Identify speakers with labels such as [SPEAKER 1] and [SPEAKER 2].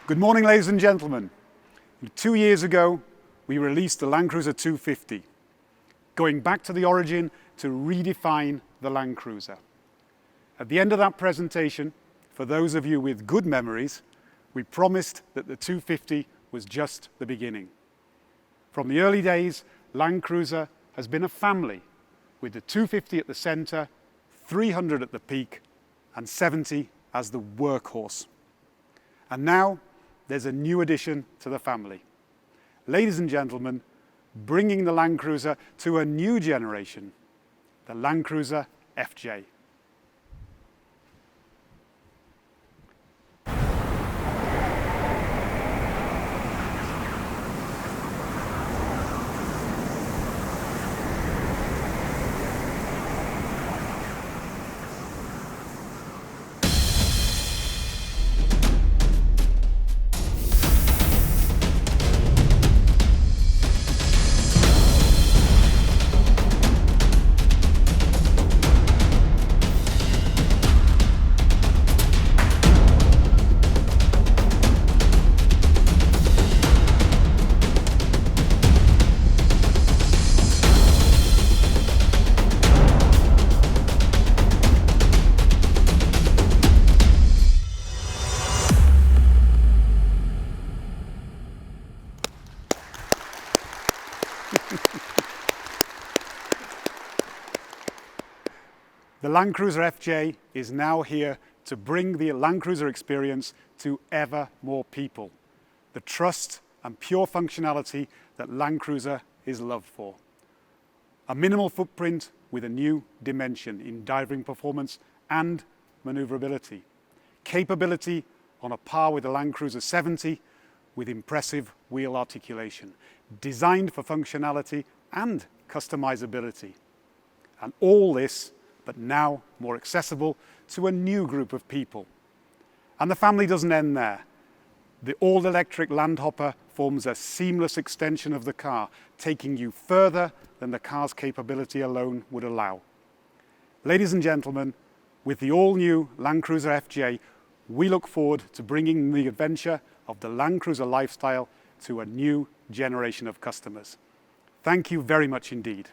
[SPEAKER 1] Good morning, ladies and gentlemen. 2 years ago, we released the Land Cruiser 250, going back to the origin to redefine the Land Cruiser. At the end of that presentation, for those of you with good memories, we promised that the 250 was just the beginning. From the early days, Land Cruiser has been a family, with the 250 at the center, 300 at the peak, and 70 as the workhorse. And now, there's a new addition to the family. Ladies and gentlemen, bringing the Land Cruiser to a new generation, the Land Cruiser FJ. The Land Cruiser FJ is now here to bring the Land Cruiser experience to ever more people. The trust and pure functionality that Land Cruiser is loved for. A minimal footprint with a new dimension in diving performance and maneuverability. Capability on a par with the Land Cruiser 70 with impressive wheel articulation. Designed for functionality and customizability. And all this but now more accessible to a new group of people. And the family doesn't end there. The all-electric Landhopper forms a seamless extension of the car, taking you further than the car's capability alone would allow. Ladies and gentlemen, with the all-new Land Cruiser FJ, we look forward to bringing the adventure of the Land Cruiser lifestyle to a new generation of customers. Thank you very much indeed.